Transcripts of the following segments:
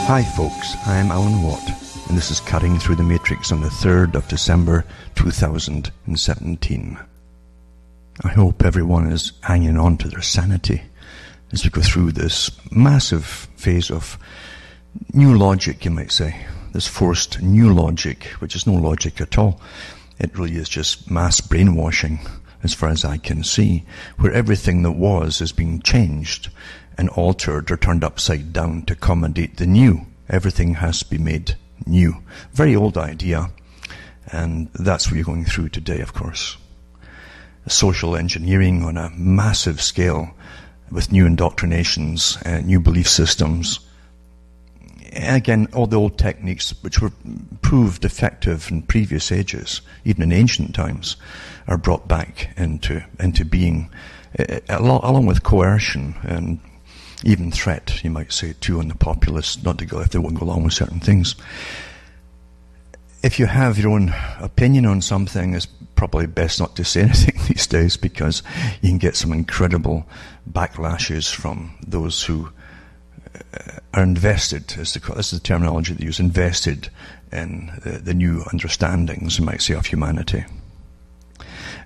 Hi folks, I'm Ownthought, and this is Cutting Through the Matrix on the 3rd of December 2017. I hope everyone is hanging on to their sanity as we go through this massive phase of new logic, you might say. This forced new logic, which is no logic at all. It really is just mass brainwashing, as far as I can see, where everything that was is being changed and altered or turned upside down to accommodate the new. Everything has to be made new. Very old idea, and that's what you're going through today, of course. Social engineering on a massive scale with new indoctrinations and new belief systems. And again, all the old techniques which were proved effective in previous ages, even in ancient times, are brought back into being, along with coercion and even threat, you might say, too, on the populace, not to go if they won't go along with certain things. If you have your own opinion on something, it's probably best not to say anything these days, because you can get some incredible backlashes from those who are invested, this is the terminology they use, invested in the new understandings, you might say, of humanity.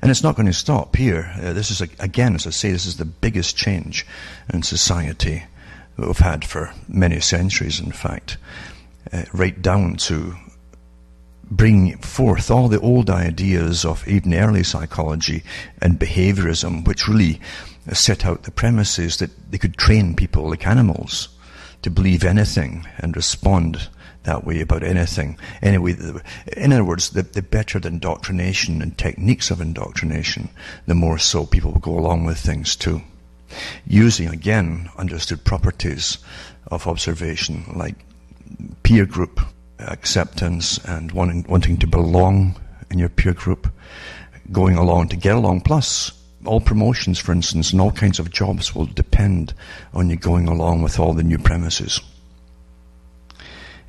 And it's not going to stop here. This is, again, as I say, this is the biggest change in society that we've had for many centuries, in fact, right down to bring forth all the old ideas of even early psychology and behaviorism, which really set out the premises that they could train people like animals to believe anything and respond that way about anything. Anyway, in other words, the better the indoctrination and techniques of indoctrination, the more so people will go along with things too. Using, again, understood properties of observation, like peer group acceptance and wanting to belong in your peer group, going along to get along, plus all promotions, for instance, and all kinds of jobs will depend on you going along with all the new premises.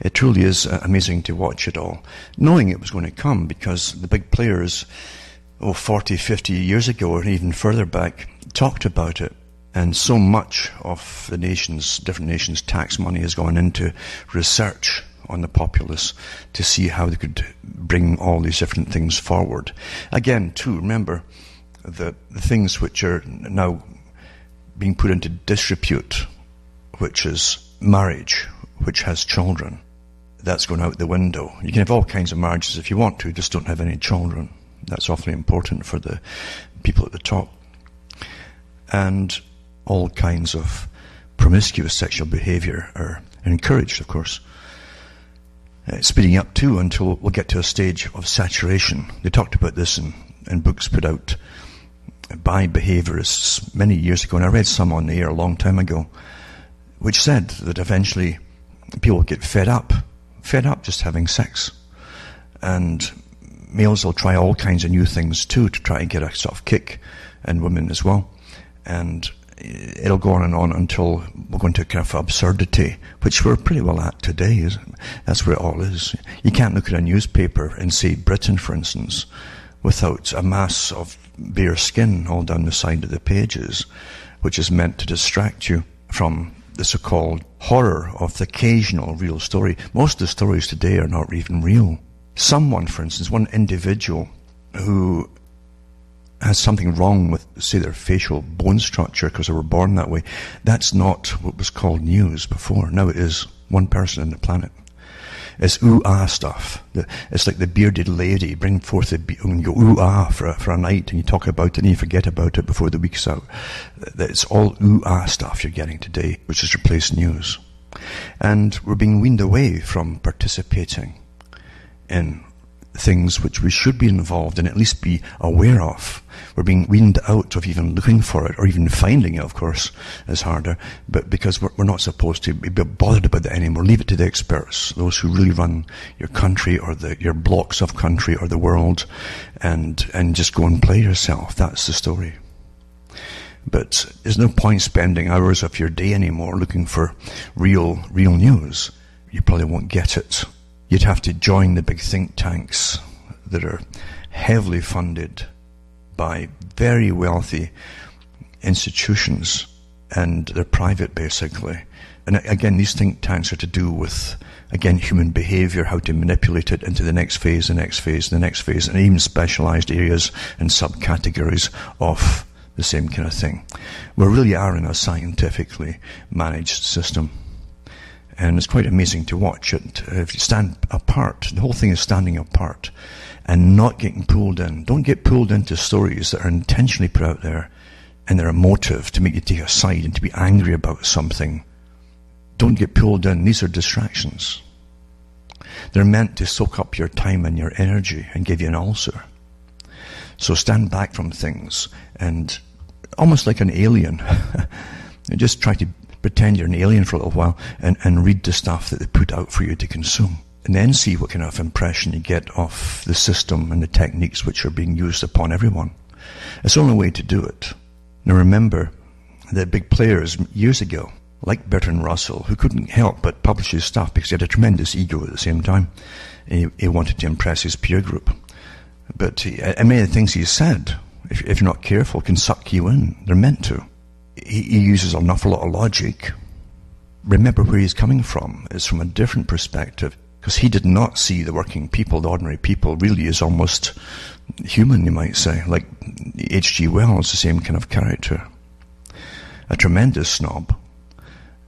It truly is amazing to watch it all, knowing it was going to come, because the big players, 40, 50 years ago, or even further back, talked about it. And so much of the different nations' tax money has gone into research on the populace to see how they could bring all these different things forward. Again, too, remember, the things which are now being put into disrepute, which is marriage, which has children, that's going out the window. You can have all kinds of marriages if you want to, just don't have any children. That's awfully important for the people at the top. And all kinds of promiscuous sexual behavior are encouraged, of course. Speeding up too until we'll get to a stage of saturation. They talked about this in books put out by behaviorists many years ago, and I read some on the air a long time ago, which said that eventually people get fed up just having sex. And males will try all kinds of new things too to try and get a sort of kick, and women as well. And it'll go on and on until we're going to a kind of absurdity, which we're pretty well at today, isn't it? That's where it all is. You can't look at a newspaper in, say, Britain, for instance, without a mass of bare skin all down the side of the pages, which is meant to distract you from the so-called horror of the occasional real story. Most of the stories today are not even real. Someone, for instance, one individual who has something wrong with, say, their facial bone structure because they were born that way, that's not what was called news before. Now it is one person on the planet. It's ooh-ah stuff. It's like the bearded lady, bring forth and you go ooh-ah for a night, and you talk about it and you forget about it before the week's out. It's all ooh-ah stuff you're getting today, which has replaced news. And we're being weaned away from participating in things which we should be involved in, at least be aware of. We're being weaned out of even looking for it, or even finding it, of course, is harder, but because we're not supposed to be bothered about that anymore. Leave it to the experts, those who really run your country or your blocks of country or the world, and just go and play yourself. That's the story. But there's no point spending hours of your day anymore looking for real news. You probably won't get it. You'd have to join the big think tanks that are heavily funded by very wealthy institutions, and they're private basically, And again, these think tanks are to do with, again, human behavior, how to manipulate it into the next phase, the next phase, the next phase, and even specialized areas and subcategories of the same kind of thing. We really are in a scientifically managed system. And it's quite amazing to watch it. If you stand apart, the whole thing is standing apart and not getting pulled in. Don't get pulled into stories that are intentionally put out there and they're a motive to make you take a side and to be angry about something. Don't get pulled in. These are distractions. They're meant to soak up your time and your energy and give you an ulcer. So stand back from things and almost like an alien, and just try to pretend you're an alien for a little while and read the stuff that they put out for you to consume. And then see what kind of impression you get of the system and the techniques which are being used upon everyone. It's the only way to do it. Now remember, the big players years ago, like Bertrand Russell, who couldn't help but publish his stuff because he had a tremendous ego at the same time. He wanted to impress his peer group. But many of the things he said, if you're not careful, can suck you in. They're meant to. He uses an awful lot of logic. Remember where he's coming from. It's from a different perspective, because he did not see the working people, the ordinary people, really as almost human, you might say. Like H.G. Wells, the same kind of character. A tremendous snob.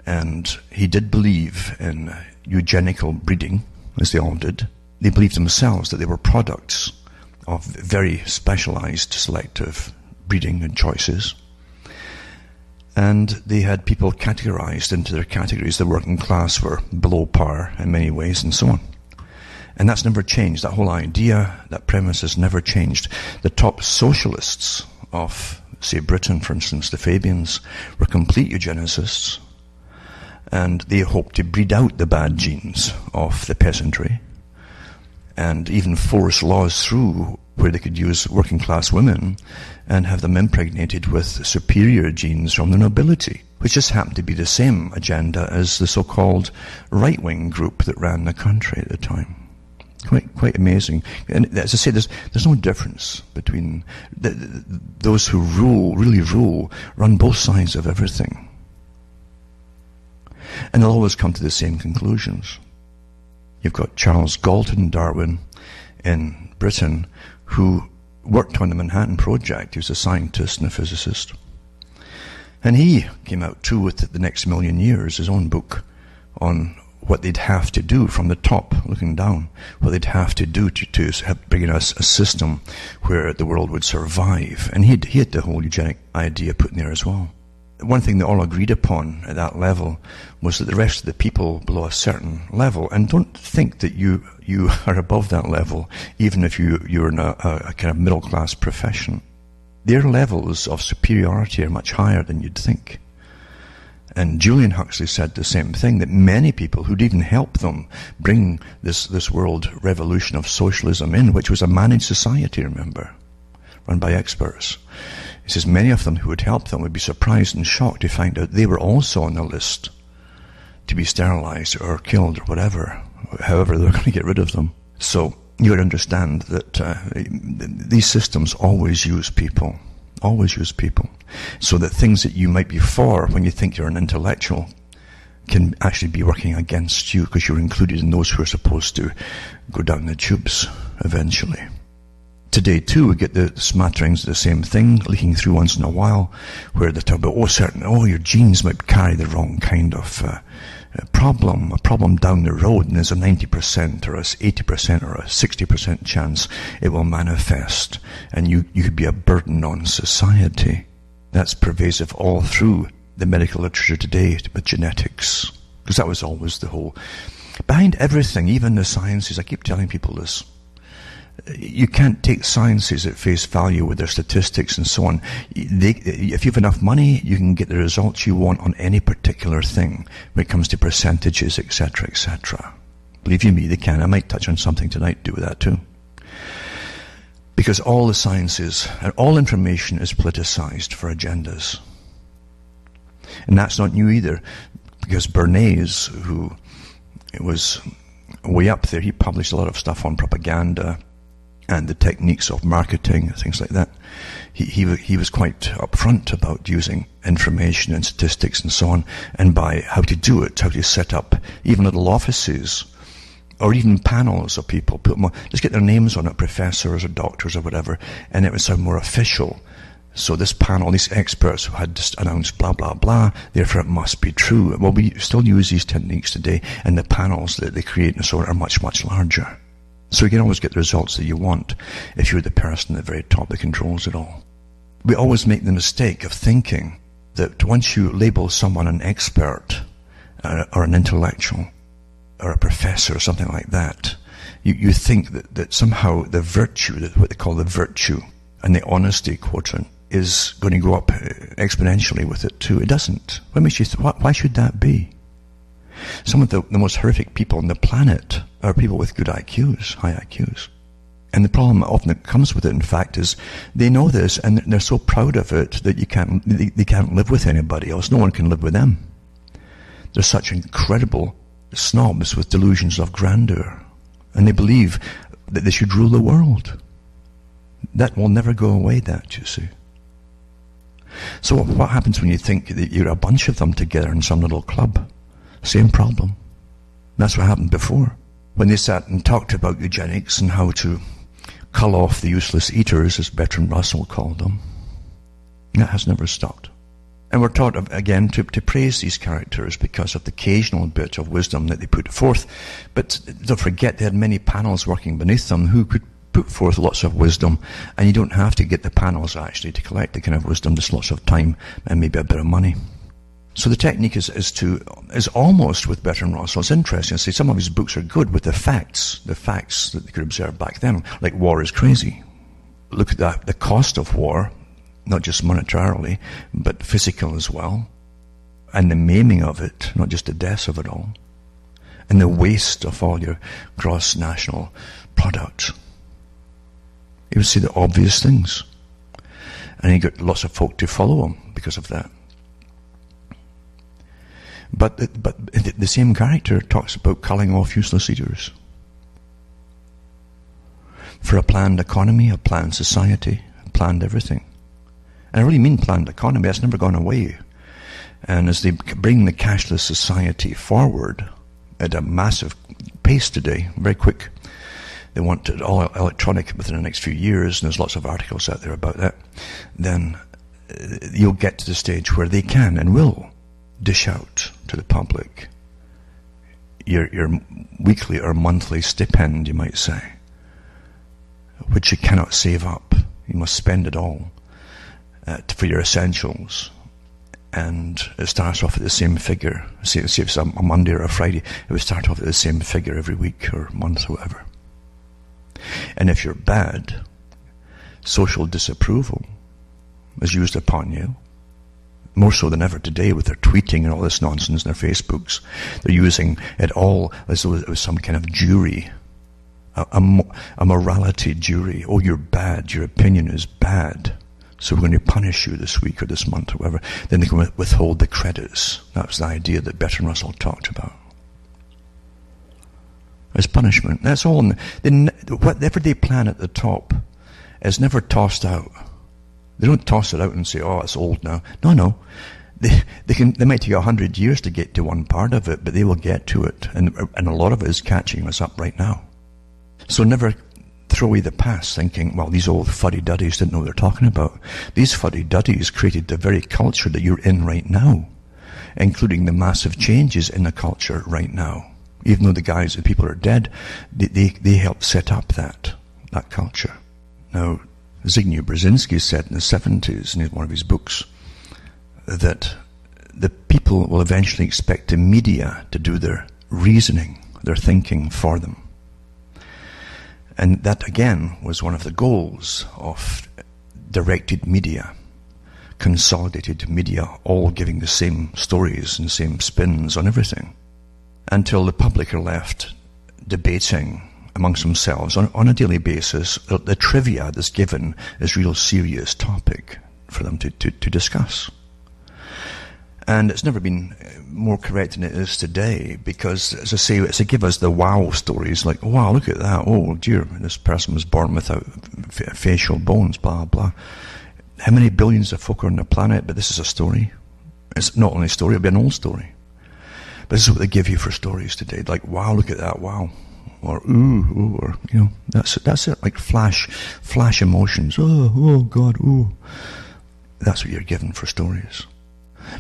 And he did believe in eugenical breeding, as they all did. They believed themselves that they were products of very specialized selective breeding and choices. And they had people categorized into their categories. The working class were below par in many ways, and so on. And that's never changed. That whole idea, that premise has never changed. The top socialists of, say, Britain, for instance, the Fabians, were complete eugenicists. And they hoped to breed out the bad genes of the peasantry and even force laws through where they could use working class women and have them impregnated with superior genes from the nobility, which just happened to be the same agenda as the so-called right-wing group that ran the country at the time. Quite amazing. And as I say, there's no difference between those who really rule, run both sides of everything. And they'll always come to the same conclusions. You've got Charles Galton Darwin in Britain, who worked on the Manhattan Project. He was a scientist and a physicist. And he came out too with The Next Million Years, his own book, on what they'd have to do from the top, looking down, what they'd have to do to bring in a system where the world would survive. And he had the whole eugenic idea put in there as well. One thing they all agreed upon at that level was that the rest of the people below a certain level, and don't think that you are above that level, even if you're in a kind of middle-class profession. Their levels of superiority are much higher than you'd think. And Julian Huxley said the same thing, that many people who'd even help them bring this world revolution of socialism in, which was a managed society, remember, run by experts. He says many of them who would help them would be surprised and shocked to find out they were also on the list to be sterilized or killed or whatever, however they're going to get rid of them. So you would understand that these systems always use people, so that things that you might be for when you think you're an intellectual can actually be working against you because you're included in those who are supposed to go down the tubes eventually. Today, too, we get the smatterings of the same thing leaking through once in a while, where they talk about, your genes might carry the wrong kind of a problem down the road, and there's a 90% or a 80% or a 60% chance it will manifest, and you could be a burden on society. That's pervasive all through the medical literature today with genetics, because that was always the whole... Behind everything, even the sciences, I keep telling people this, you can't take sciences at face value with their statistics and so on. If you have enough money, you can get the results you want on any particular thing when it comes to percentages, etc., etc. Believe you me, they can. I might touch on something tonight to do with that too. Because all the sciences and all information is politicized for agendas. And that's not new either, because Bernays, who was way up there, he published a lot of stuff on propaganda and the techniques of marketing, things like that. He was quite upfront about using information and statistics and so on, and by how to do it, how to set up even little offices, or even panels of people, just get their names on it, professors or doctors or whatever, and it would sound more official. So this panel, these experts who had just announced blah, blah, blah, therefore it must be true. Well, we still use these techniques today, and the panels that they create and so on are much, much larger. So you can always get the results that you want if you're the person at the very top that controls it all. We always make the mistake of thinking that once you label someone an expert or an intellectual or a professor or something like that, you think that somehow the virtue, what they call the virtue and the honesty quotient, is going to go up exponentially with it too. It doesn't. What makes you why should that be? Some of the most horrific people on the planet are people with good IQs, high IQs. And the problem often that comes with it, in fact, is they know this and they're so proud of it that they can't live with anybody else. No one can live with them. They're such incredible snobs with delusions of grandeur. And they believe that they should rule the world. That will never go away, that, you see. So what happens when you think that you're a bunch of them together in some little club? Same problem. That's what happened before. When they sat and talked about eugenics and how to cull off the useless eaters, as Bertrand Russell called them, that has never stopped. And we're taught, again, to praise these characters because of the occasional bit of wisdom that they put forth. But don't forget, they had many panels working beneath them who could put forth lots of wisdom, and you don't have to get the panels actually to collect the kind of wisdom, just lots of time and maybe a bit of money. So the technique is almost with Bertrand Russell. It's interesting. See, some of his books are good with the facts that they could observe back then, like war is crazy. Look at that, the cost of war, not just monetarily, but physical as well, and the maiming of it, not just the deaths of it all, and the waste of all your gross national product. You would see the obvious things, and he got lots of folk to follow him because of that. But the same character talks about culling off useless eaters for a planned economy, a planned society, a planned everything. And I really mean planned economy. That's never gone away. And as they bring the cashless society forward at a massive pace today, very quick, they want it all electronic within the next few years, and there's lots of articles out there about that, then you'll get to the stage where they can and will dish out to the public your weekly or monthly stipend, you might say, which you cannot save up. You must spend it all for your essentials. And it starts off at the same figure. See if it's a Monday or a Friday, it would start off at the same figure every week or month or whatever. And if you're bad, social disapproval is used upon you, more so than ever today with their tweeting and all this nonsense in their Facebooks. They're using it all as though it was some kind of jury, a morality jury. Oh, you're bad, your opinion is bad, so we're going to punish you this week or this month or whatever. Then they can withhold the credits. That was the idea that Bertrand Russell talked about. As punishment. That's all. Whatever they plan at the top is never tossed out. They don't toss it out and say, oh, it's old now. No. They might take 100 years to get to one part of it, but they will get to it. And a lot of it is catching us up right now. So never throw away the past thinking, well, these old fuddy-duddies didn't know what they're talking about. These fuddy-duddies created the very culture that you're in right now, including the massive changes in the culture right now. Even though the people are dead, they helped set up that culture. Now, Zbigniew Brzezinski said in the 70s in one of his books that the people will eventually expect the media to do their reasoning, their thinking for them. And that, again, was one of the goals of directed media, consolidated media, all giving the same stories and same spins on everything, until the public are left debating amongst themselves on a daily basis. The trivia that's given is real serious topic for them to discuss. And it's never been more correct than it is today, because, as I say, it's to give us the wow stories, like, oh, wow, look at that, oh dear, this person was born without facial bones, blah, blah. How many billions of folk are on the planet, but this is a story. It's not only a story, it'll be an old story. But this is what they give you for stories today, like, wow, look at that, wow. Or, ooh, or, that's it, like flash emotions, oh, God, ooh. That's what you're given for stories.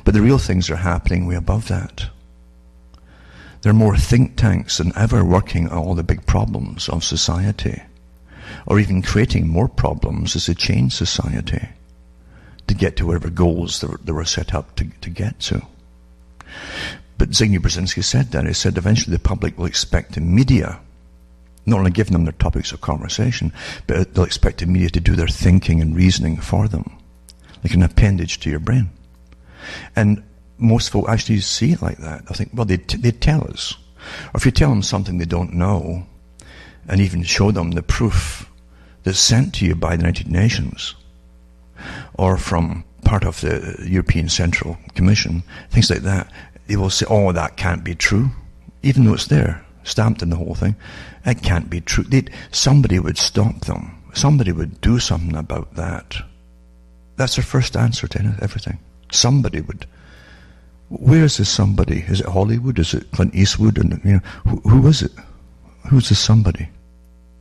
But the real things are happening way above that. There are more think tanks than ever working on all the big problems of society, or even creating more problems as they change society to get to whatever goals they were set up to get to. But Zbigniew Brzezinski said that. He said eventually the public will expect the media, not only giving them their topics of conversation, but they'll expect the media to do their thinking and reasoning for them, like an appendage to your brain. And most folk actually see it like that. I think, well, they tell us. Or if you tell them something they don't know, and even show them the proof that's sent to you by the United Nations, or from part of the European Central Commission, things like that, they will say, oh, that can't be true, even though it's there, stamped in the whole thing. It can't be true. Somebody would stop them. Somebody would do something about that. That's their first answer to everything. Somebody would. Where is this somebody? Is it Hollywood? Is it Clint Eastwood? And who is it? Who's this somebody?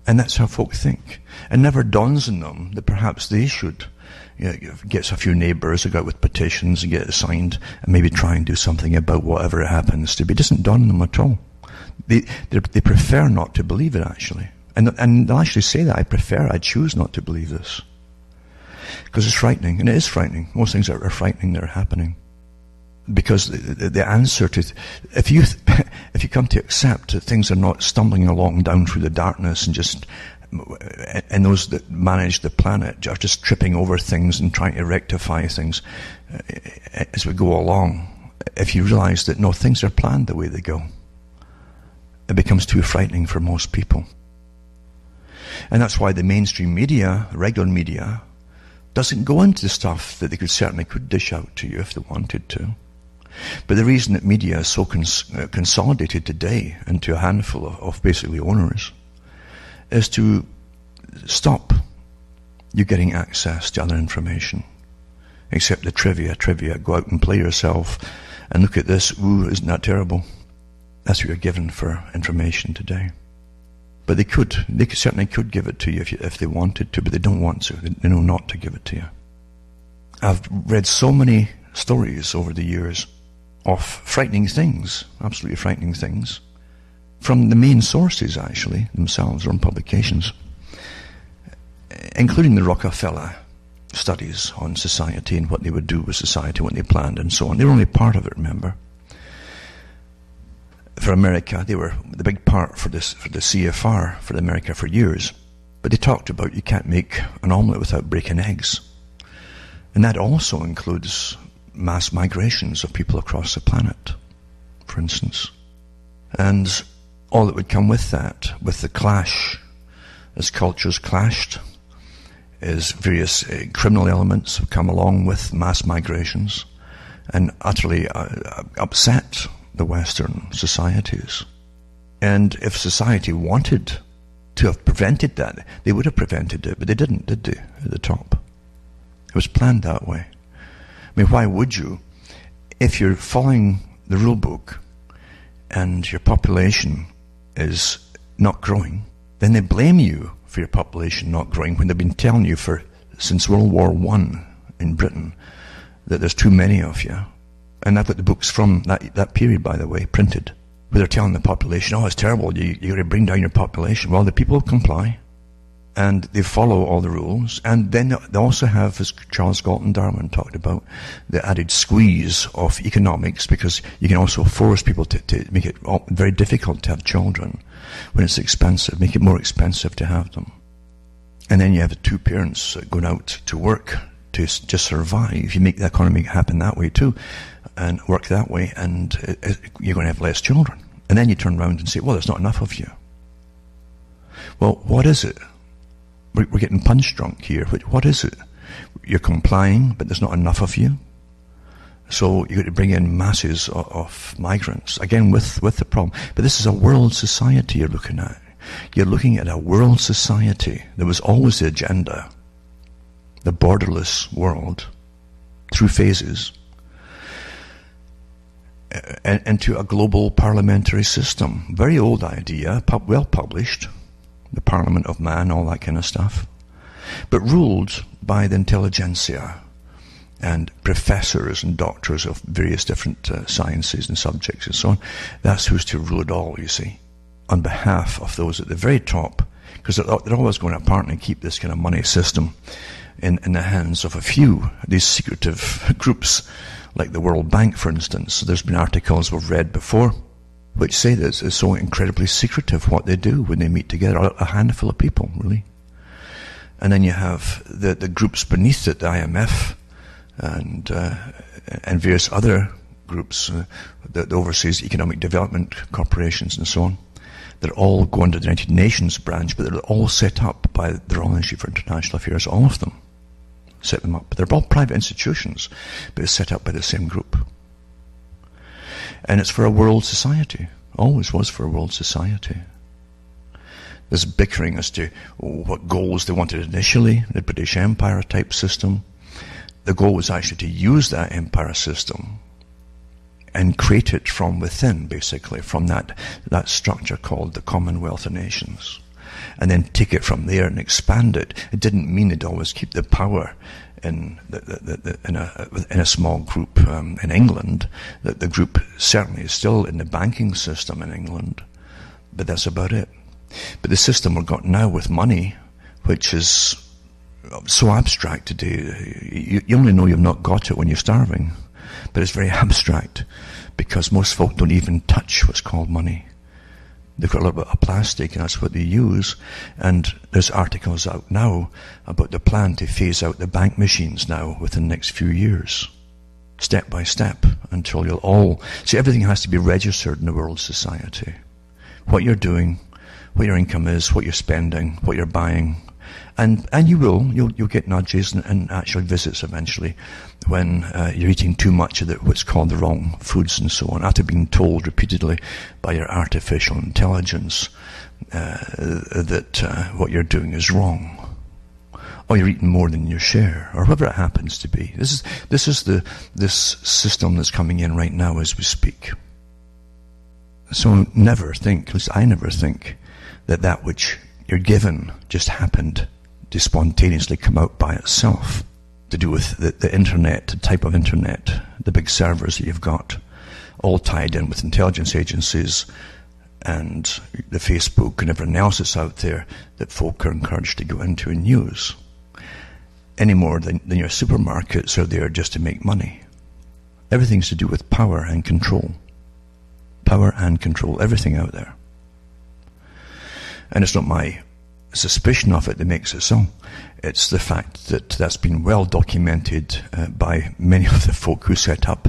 And that's how folk think. It never dawns on them that perhaps they should get a few neighbours to go out with petitions and get it signed and maybe try and do something about whatever it happens to be. It doesn't dawn on them at all. They prefer not to believe it, actually. And they'll actually say that. I choose not to believe this. Because it's frightening, and it is frightening. Most things are frightening that are happening. Because the answer to, if you come to accept that things are not stumbling along down through the darkness and those that manage the planet are just tripping over things and trying to rectify things as we go along, if you realize that no, things are planned the way they go, it becomes too frightening for most people. And that's why the mainstream media, regular media, doesn't go into stuff that they certainly could dish out to you if they wanted to. But the reason that media is so consolidated today into a handful of basically owners is to stop you getting access to other information, except the trivia. Go out and play yourself and look at this. Ooh, isn't that terrible? That's what you're given for information today. But they certainly could give it to you if they wanted to, but they don't want to. They know not to give it to you. I've read so many stories over the years of frightening things, absolutely frightening things, from the main sources, actually, themselves, their own publications, including the Rockefeller studies on society and what they would do with society, what they planned, and so on. They were only part of it, remember. For America, they were the big part for the CFR for America for years. But they talked about you can't make an omelette without breaking eggs. And that also includes mass migrations of people across the planet, for instance. And all that would come with that, with the clash, as cultures clashed, is various criminal elements have come along with mass migrations and utterly upset the Western societies. And if society wanted to have prevented that, they would have prevented it, but they didn't, did they, at the top? It was planned that way. I mean, why would you? If you're following the rule book and your population is not growing, then they blame you for your population not growing when they've been telling you since World War I in Britain that there's too many of you. And I've got the books from that period, by the way, printed, where they're telling the population, oh, it's terrible, you got to bring down your population. Well, the people comply, and they follow all the rules. And then they also have, as Charles Galton Darwin talked about, the added squeeze of economics, because you can also force people to make it very difficult to have children when it's expensive, make it more expensive to have them. And then you have the two parents going out to work to just survive. You make the economy happen that way too, and work that way, and you're going to have less children. And then you turn around and say, well, there's not enough of you. Well, what is it? We're getting punch drunk here. What is it? You're complying, but there's not enough of you. So you've got to bring in masses of migrants, again with the problem. But this is a world society you're looking at. You're looking at a world society. There was always the agenda, the borderless world, through phases, into a global parliamentary system. Very old idea, well published, the Parliament of Man, all that kind of stuff, but ruled by the intelligentsia and professors and doctors of various different sciences and subjects and so on. That's who's to rule it all, you see, on behalf of those at the very top, because they're always going to apparently keep this kind of money system in the hands of a few, these secretive groups, like the World Bank, for instance. There's been articles we've read before which say that it's so incredibly secretive what they do when they meet together, a handful of people, really. And then you have the groups beneath it, the IMF and various other groups, the Overseas Economic Development Corporations and so on. They're all going to the United Nations branch, but they're all set up by the Royal Institute for International Affairs, all of them. Set them up. They're all private institutions, but it's set up by the same group. And it's for a world society. Always was for a world society. There's bickering as to what goals they wanted initially, the British Empire type system. The goal was actually to use that empire system and create it from within, basically, from that structure called the Commonwealth of Nations. And then take it from there and expand it. It didn't mean they'd always keep the power in a small group in England. The group certainly is still in the banking system in England, but that's about it. But the system we've got now with money, which is so abstract today, you only know you've not got it when you're starving. But it's very abstract, because most folk don't even touch what's called money. They've got a little bit of plastic, and that's what they use. And there's articles out now about the plan to phase out the bank machines now within the next few years, step by step, until you'll all... See, everything has to be registered in the world society. What you're doing, what your income is, what you're spending, what you're buying. And you'll get nudges and actual visits eventually when you're eating too much of what's called the wrong foods and so on, after being told repeatedly by your artificial intelligence that what you're doing is wrong, or you're eating more than your share, or whatever it happens to be. This is this system that's coming in right now as we speak. So never think, at least I never think, that which you're given just happened to spontaneously come out by itself, to do with the internet, the type of internet, the big servers that you've got, all tied in with intelligence agencies and the Facebook and everything else that's out there that folk are encouraged to go into and use. Any more than your supermarkets are there just to make money. Everything's to do with power and control. Power and control, everything out there. And it's not my suspicion of it that makes it so. It's the fact that that's been well documented by many of the folk who set up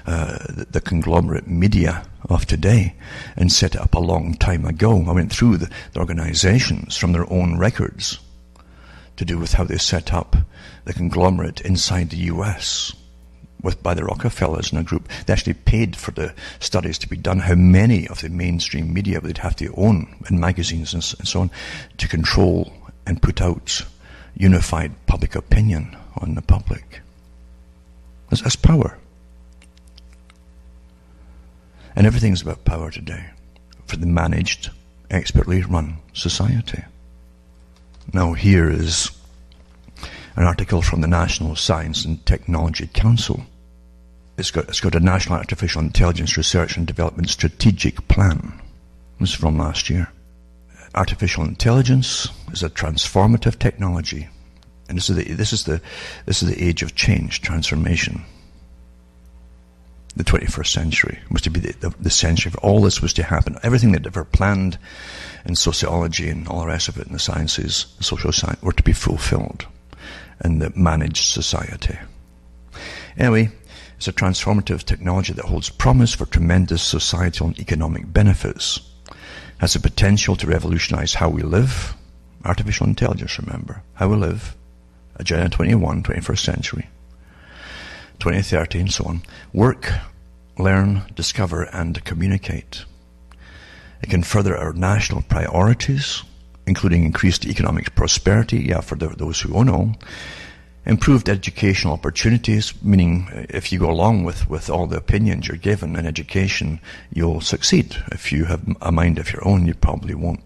the conglomerate media of today, and set it up a long time ago. I went through the organizations from their own records to do with how they set up the conglomerate inside the US by the Rockefellers in a group. They actually paid for the studies to be done, how many of the mainstream media they'd have to own, in magazines and so on, to control and put out unified public opinion on the public. That's power. And everything's about power today for the managed, expertly run society. Now here is an article from the National Science and Technology Council. It's got a National Artificial Intelligence Research and Development Strategic Plan. This is from last year. Artificial intelligence is a transformative technology, and this is the age of change, transformation. The 21st century was to be the century for all this was to happen. Everything they'd ever planned in sociology and all the rest of it in the sciences, the social science, were to be fulfilled in the managed society. Anyway, it's a transformative technology that holds promise for tremendous societal and economic benefits. Has the potential to revolutionize how we live. Artificial intelligence, remember. How we live. Agenda 21, 21st century. 2030 and so on. Work, learn, discover and communicate. It can further our national priorities, including increased economic prosperity, for those who own all. Improved educational opportunities, meaning if you go along with all the opinions you're given in education, you'll succeed. If you have a mind of your own, you probably won't.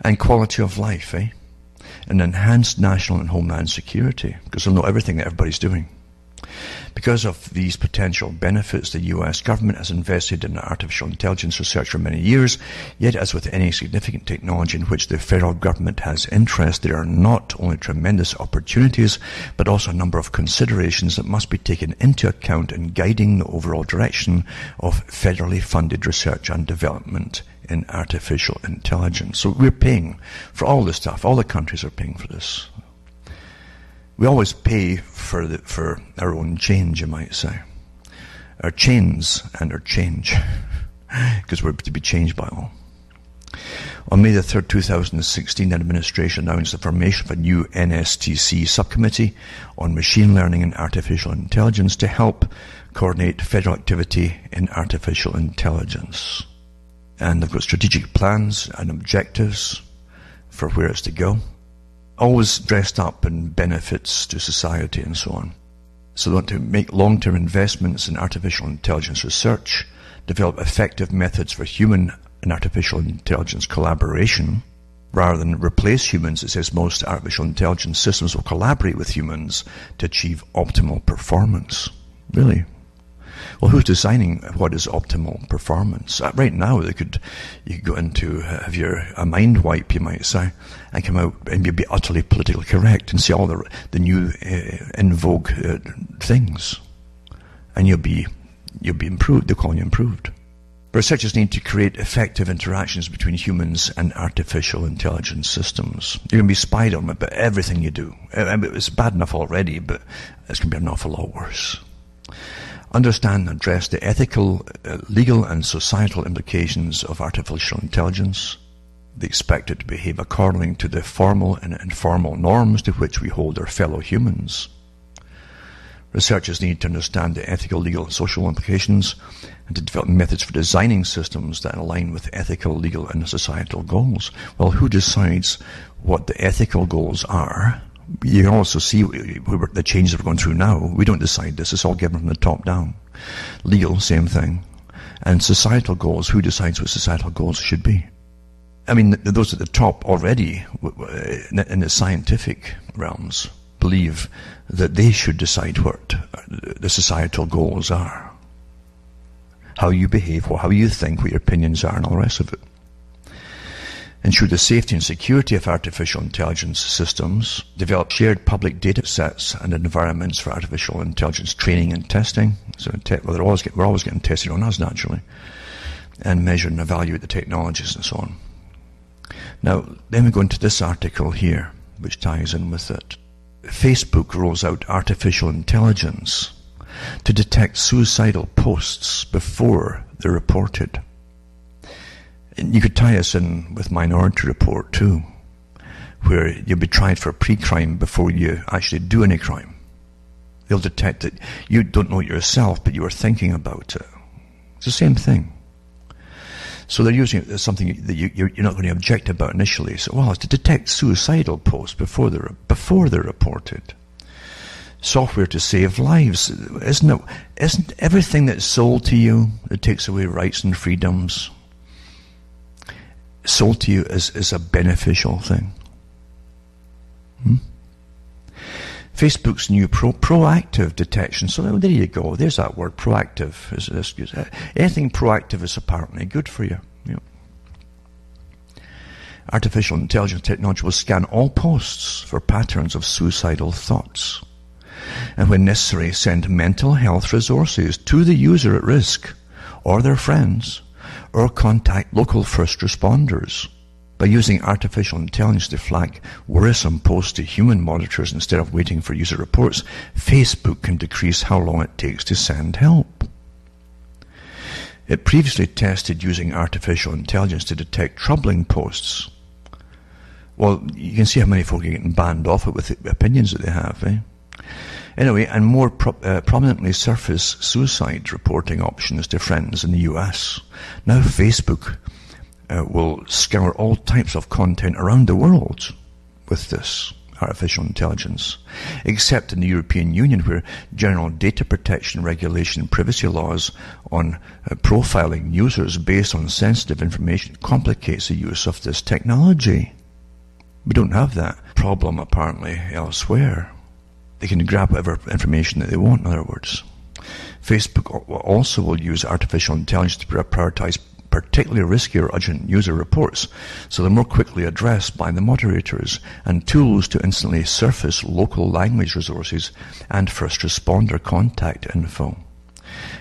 And quality of life, and enhanced national and homeland security, because they'll know everything that everybody's doing. Because of these potential benefits, the US government has invested in artificial intelligence research for many years, yet as with any significant technology in which the federal government has interest, there are not only tremendous opportunities, but also a number of considerations that must be taken into account in guiding the overall direction of federally funded research and development in artificial intelligence. So we're paying for all this stuff. All the countries are paying for this. We always pay for our own change, you might say. Our chains and our change, because we're to be changed by all. On May the 3rd, 2016, the administration announced the formation of a new NSTC subcommittee on machine learning and artificial intelligence to help coordinate federal activity in artificial intelligence. And they've got strategic plans and objectives for where it's to go. Always dressed up in benefits to society and so on. So they want to make long-term investments in artificial intelligence research, develop effective methods for human and artificial intelligence collaboration. Rather than replace humans, it says most artificial intelligence systems will collaborate with humans to achieve optimal performance. Really? Well, who's designing what is optimal performance? Right now, you could go into have a mind wipe, you might say, and come out and you'd be utterly politically correct and see all the new in vogue things, and you'll be improved. They'll call you improved. Researchers need to create effective interactions between humans and artificial intelligence systems. You're going to be spied on about everything you do. It's bad enough already, but it's going to be an awful lot worse. Understand and address the ethical, legal and societal implications of artificial intelligence. They expect it to behave according to the formal and informal norms to which we hold our fellow humans. Researchers need to understand the ethical, legal and social implications and to develop methods for designing systems that align with ethical, legal and societal goals. Well, who decides what the ethical goals are? You can also see the changes we're going through now. We don't decide this. It's all given from the top down. Legal, same thing. And societal goals, who decides what societal goals should be? I mean, those at the top already, in the scientific realms, believe that they should decide what the societal goals are. How you behave, how you think, what your opinions are, and all the rest of it. Ensure the safety and security of artificial intelligence systems, develop shared public data sets and environments for artificial intelligence training and testing. So we're always getting tested on us, naturally, and measure and evaluate the technologies and so on. Now, then we go into this article here, which ties in with it. Facebook rolls out artificial intelligence to detect suicidal posts before they're reported. And you could tie us in with Minority Report too, where you'll be tried for pre-crime before you actually do any crime. They'll detect that you don't know it yourself, but you were thinking about it. It's the same thing. So they're using it as something that you're not going to object about initially. So, well, it's to detect suicidal posts before they're reported. Software to save lives. Isn't everything that's sold to you that takes away rights and freedoms sold to you is a beneficial thing? Facebook's new proactive detection. So there you go. There's that word, proactive. Anything proactive is apparently good for you. Artificial intelligence technology will scan all posts for patterns of suicidal thoughts, and when necessary, send mental health resources to the user at risk, or their friends, or contact local first responders. By using artificial intelligence to flag worrisome posts to human monitors instead of waiting for user reports, Facebook can decrease how long it takes to send help. It previously tested using artificial intelligence to detect troubling posts. Well, you can see how many folk are getting banned off it with the opinions that they have. Anyway, and more prominently surface suicide reporting options to friends in the US. Now Facebook will scour all types of content around the world with this artificial intelligence, except in the European Union, where general data protection regulation and privacy laws on profiling users based on sensitive information complicates the use of this technology. We don't have that problem, apparently, elsewhere. They can grab whatever information that they want, in other words. Facebook also will use artificial intelligence to prioritize particularly risky or urgent user reports, so they're more quickly addressed by the moderators, and tools to instantly surface local language resources and first responder contact info.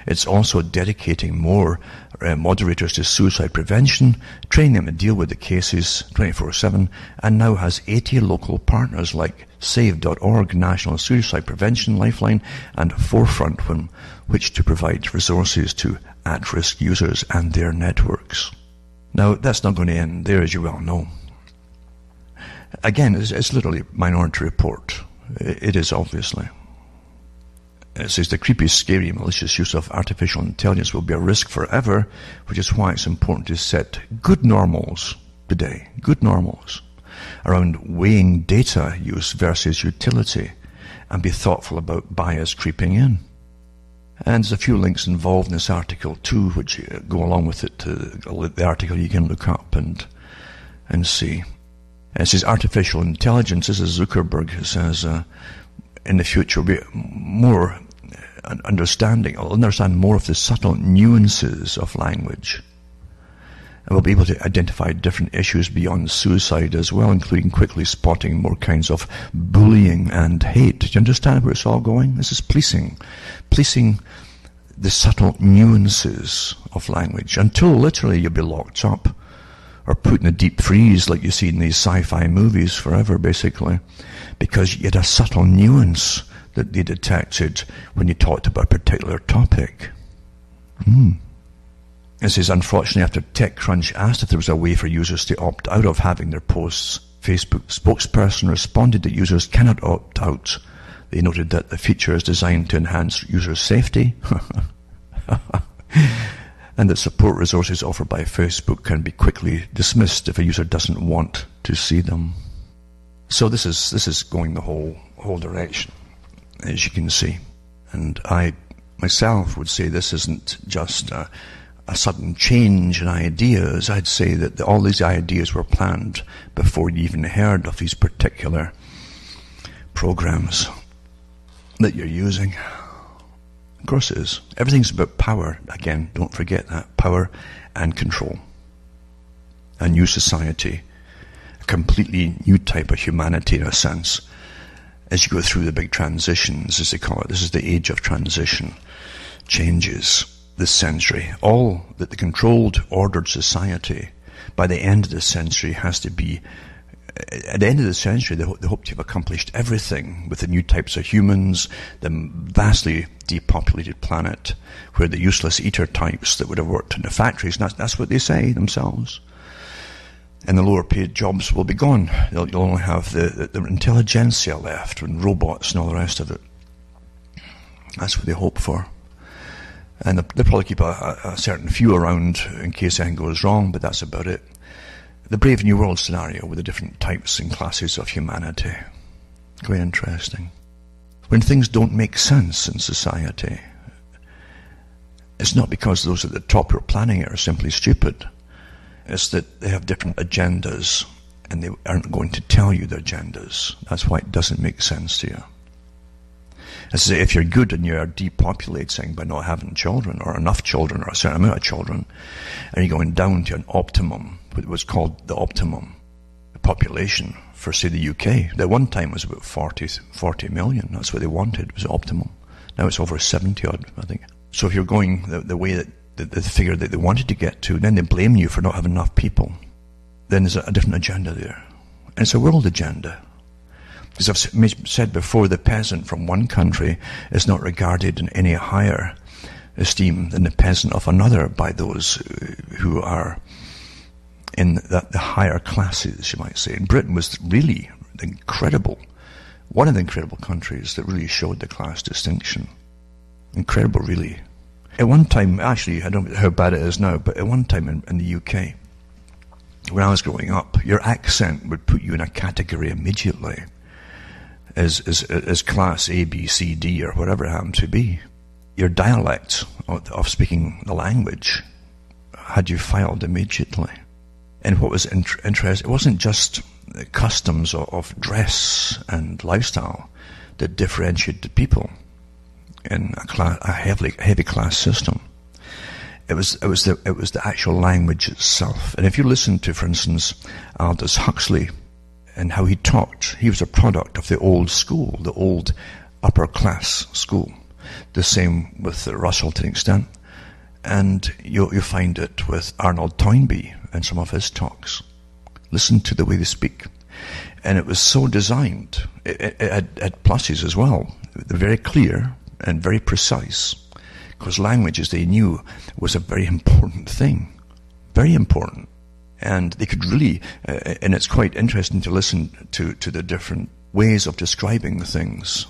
It's also dedicating more moderators to suicide prevention, training them to deal with the cases 24/7, and now has 80 local partners like Save.org, National Suicide Prevention Lifeline, and Forefront, which to provide resources to at-risk users and their networks. Now, that's not going to end there, as you well know. Again, it's literally Minority Report. It is, obviously. It says the creepy, scary, malicious use of artificial intelligence will be a risk forever, which is why it's important to set good normals today, good normals, around weighing data use versus utility, and be thoughtful about bias creeping in. And there's a few links involved in this article too, which go along with it. The article you can look up and see. And it says artificial intelligence, this is Zuckerberg, says in the future will be more understanding. I'll understand more of the subtle nuances of language. And we'll be able to identify different issues beyond suicide as well, including quickly spotting more kinds of bullying and hate. Do you understand where it's all going? This is policing the subtle nuances of language, until literally you'll be locked up or put in a deep freeze like you see in these sci-fi movies forever, basically, because you had a subtle nuance that they detected when you talked about a particular topic. It says, unfortunately, after TechCrunch asked if there was a way for users to opt out of having their posts, Facebook spokesperson responded that users cannot opt out. They noted that the feature is designed to enhance user safety and that support resources offered by Facebook can be quickly dismissed if a user doesn't want to see them. So this is going the whole direction, as you can see. And I myself would say this isn't just a sudden change in ideas. I'd say that all these ideas were planned before you even heard of these particular programs that you're using. Of course it is. Everything's about power. Again, don't forget that. Power and control. A new society. A completely new type of humanity, in a sense, as you go through the big transitions, as they call it. This is the age of transition. Changes this century. All that the controlled, ordered society by the end of the century has to be, at the end of the century, they hope to have accomplished everything with the new types of humans, the vastly depopulated planet, where the useless eater types that would have worked in the factories, and that's what they say themselves, and the lower paid jobs will be gone. You'll only have the intelligentsia left, and robots and all the rest of it. That's what they hope for. And they'll probably keep a certain few around in case anything goes wrong, but that's about it. The Brave New World scenario with the different types and classes of humanity. Quite interesting. When things don't make sense in society, it's not because those at the top who are planning it are simply stupid. It's that they have different agendas and they aren't going to tell you their agendas. That's why it doesn't make sense to you. As I say, if you're good and you're depopulating by not having children, or enough children, or a certain amount of children, and you're going down to an optimum, what was called the optimum population for, say, the UK. At one time it was about 40 million. That's what they wanted, it was optimum. Now it's over 70 odd, I think. So if you're going the way that the figure that they wanted to get to, then they blame you for not having enough people. Then there's a different agenda there. And it's a world agenda. As I've said before, the peasant from one country is not regarded in any higher esteem than the peasant of another by those who are in the higher classes, you might say. And Britain was really incredible one of the incredible countries that really showed the class distinction. Incredible, really. At one time, actually, I don't know how bad it is now, but at one time in the UK, when I was growing up, your accent would put you in a category immediately as class A, B, C, D, or whatever it happened to be. Your dialect of speaking the language had you filed immediately. And what was interesting, it wasn't just the customs of dress and lifestyle that differentiated people in a heavy class system. It was the actual language itself. And if you listen to, for instance, Aldous Huxley and how he talked, he was a product of the old school, the old upper class school. The same with Russell to an extent. And you find it with Arnold Toynbee and some of his talks. Listen to the way they speak. And it was so designed. It had pluses as well. They're very clear and very precise. Because language, as they knew, was a very important thing. Very important. And they could really, and it's quite interesting to listen to the different ways of describing the things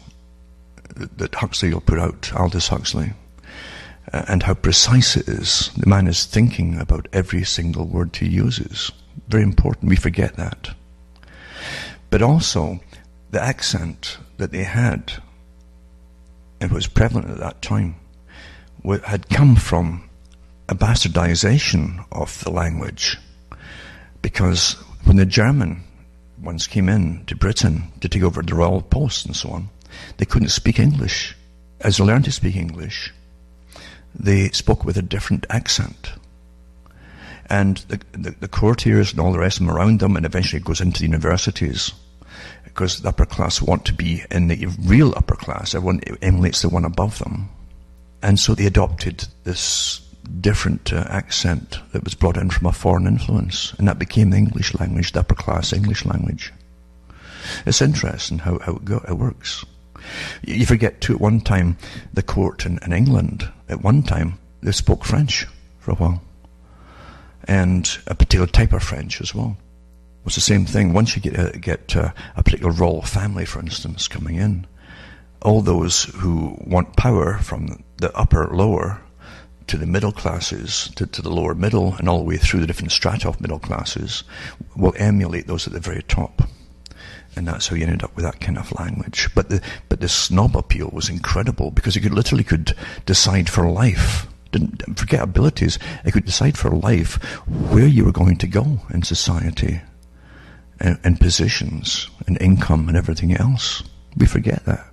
that Huxley will put out, Aldous Huxley. And how precise it is. The man is thinking about every single word he uses. Very important. We forget that. But also, the accent that they had, and was prevalent at that time, had come from a bastardization of the language. Because when the German ones came in to Britain to take over the royal posts and so on, they couldn't speak English. As they learned to speak English, they spoke with a different accent. And the courtiers and all the rest of them around them, and eventually it goes into the universities, because the upper class want to be in the real upper class. Everyone emulates the one above them. And so they adopted this different accent that was brought in from a foreign influence, and that became the English language, the upper class English language. It's interesting how it works. You forget too, at one time, the court in England, at one time, they spoke French for a while. And a particular type of French as well. It's the same thing. Once you get a particular royal family, for instance, coming in, all those who want power from the upper, lower, to the middle classes, to the lower middle, and all the way through the different strata of middle classes, will emulate those at the very top. And that's how you ended up with that kind of language. But the snob appeal was incredible, because you literally could decide for life. Didn't forget abilities. It could decide for life where you were going to go in society, and positions, and income, and everything else. We forget that.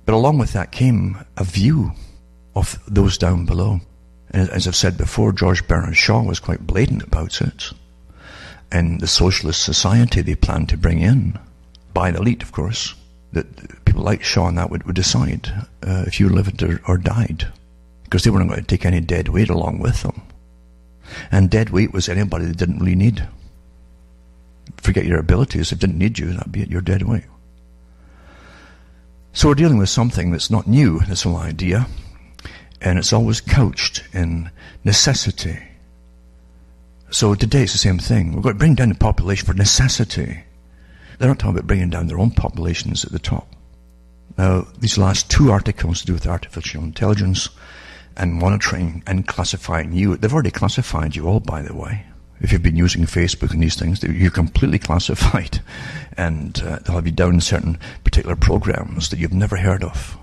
But along with that came a view of those down below. And as I've said before, George Bernard Shaw was quite blatant about it. And the socialist society they planned to bring in, by the elite, of course, that people like Shaw and that would decide if you lived or died. Because they weren't going to take any dead weight along with them. And dead weight was anybody they didn't really need. Forget your abilities. If they didn't need you, that'd be your dead weight. So we're dealing with something that's not new, this whole idea. And it's always couched in necessity. So today it's the same thing. We're going to bring down the population for necessity. They're not talking about bringing down their own populations at the top. Now, these last two articles to do with artificial intelligence and monitoring and classifying you, they've already classified you all, by the way. If you've been using Facebook and these things, you're completely classified. And they'll have you down certain particular programs that you've never heard of.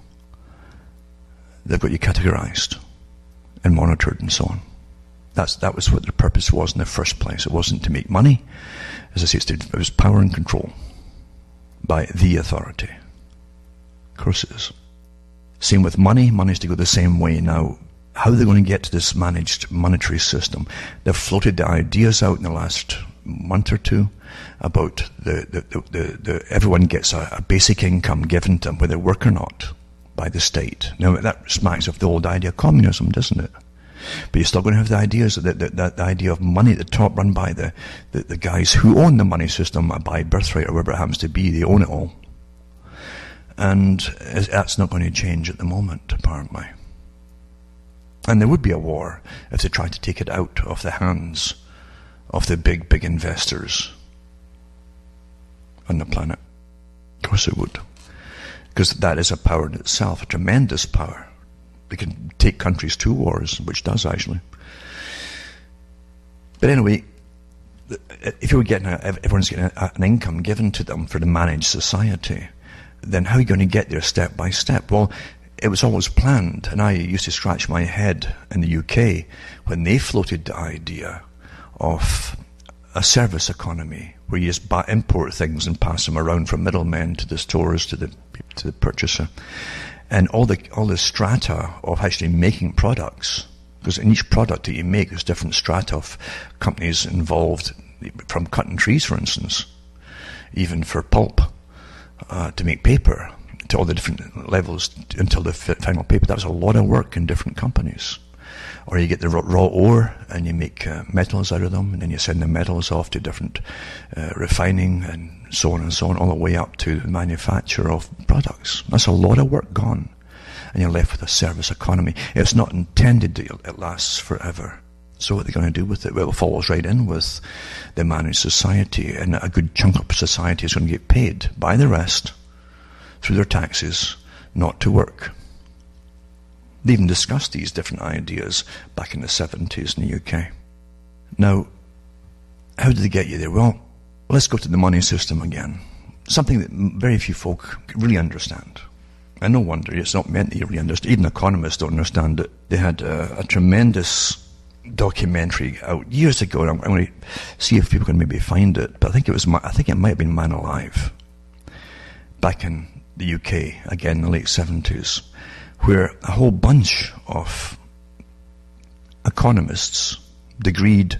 They've got you categorized and monitored and so on. That was what their purpose was in the first place. It wasn't to make money. As I say, it was power and control by the authority. Of course it is. Same with money. Money's to go the same way. Now, how are they going to get to this managed monetary system? They've floated the ideas out in the last month or two about everyone gets a basic income given to them, whether they work or not, by the state. Now, that smacks of the old idea of communism, doesn't it? But you're still going to have the ideas, the idea of money at the top run by the guys who own the money system by birthright or whatever it happens to be. They own it all. And that's not going to change at the moment, apparently. And there would be a war if they tried to take it out of the hands of the big investors on the planet. Of course it would. Because that is a power in itself, a tremendous power. It can take countries to wars, which does actually. But anyway, if you were getting everyone's getting an income given to them for the managed society, then how are you going to get there step by step? Well, it was always planned, and I used to scratch my head in the UK when they floated the idea of a service economy where you just import things and pass them around from middlemen to the stores to the purchaser, and all the strata of actually making products. Because in each product that you make, there's different strata of companies involved, from cutting trees, for instance, even for pulp, to make paper, to all the different levels until the final paper. That was a lot of work in different companies. Or you get the raw ore and you make metals out of them, and then you send the metals off to different refining and so on, all the way up to the manufacture of products. That's a lot of work gone. And you're left with a service economy. It's not intended that it lasts forever. So what are they going to do with it? Well, it follows right in with the managed society, and a good chunk of society is going to get paid by the rest through their taxes not to work. They even discussed these different ideas back in the 70s in the UK. Now, how did they get you there? Well, let's go to the money system again. Something that very few folk really understand. And no wonder, it's not meant that you really understand. Even economists don't understand it. They had a tremendous documentary out years ago, and I'm going to see if people can maybe find it. But I think it might have been Man Alive, back in the UK, again in the late 70s, where a whole bunch of economists, degreed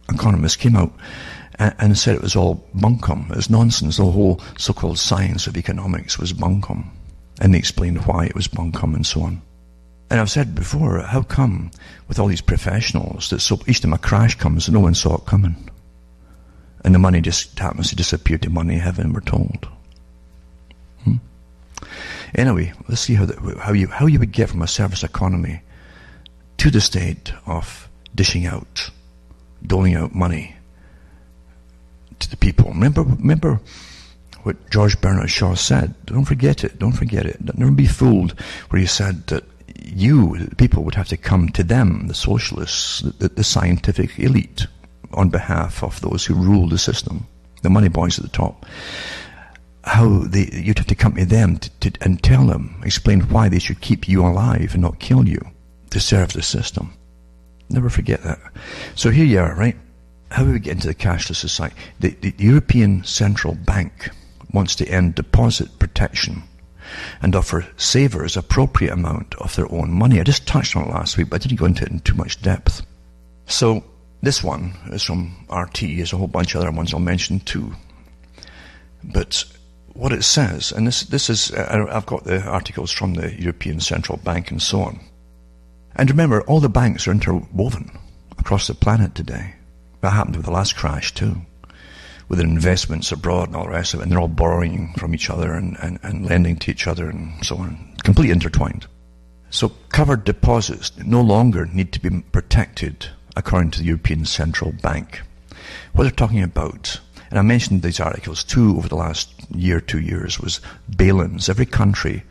economists, came out and said it was all bunkum. It was nonsense. The whole so-called science of economics was bunkum. And they explained why it was bunkum and so on. And I've said before, how come with all these professionals that each time a crash comes, no one saw it coming, and the money just happens to disappear to money heaven, we're told. Anyway, let's see how you would get from a service economy to the state of dishing out, doling out money to the people. Remember what George Bernard Shaw said. Don't forget it. Never be fooled, where he said that the people, would have to come to them, the socialists, the scientific elite, on behalf of those who rule the system, the money boys at the top. You'd have to come to them and tell them, explain why they should keep you alive and not kill you to serve the system. Never forget that. So here you are, right? How do we get into the cashless society? The European Central Bank wants to end deposit protection and offer savers appropriate amount of their own money. I just touched on it last week, but I didn't go into it in too much depth. So this one is from RT. There's a whole bunch of other ones I'll mention too. But what it says, and this is, I've got the articles from the European Central Bank and so on. And remember, all the banks are interwoven across the planet today. That happened with the last crash too, with their investments abroad and all the rest of it, and they're all borrowing from each other and lending to each other and so on, completely intertwined. So covered deposits no longer need to be protected according to the European Central Bank. What they're talking about, and I mentioned these articles too over the last year, 2 years, was bail-ins. Every country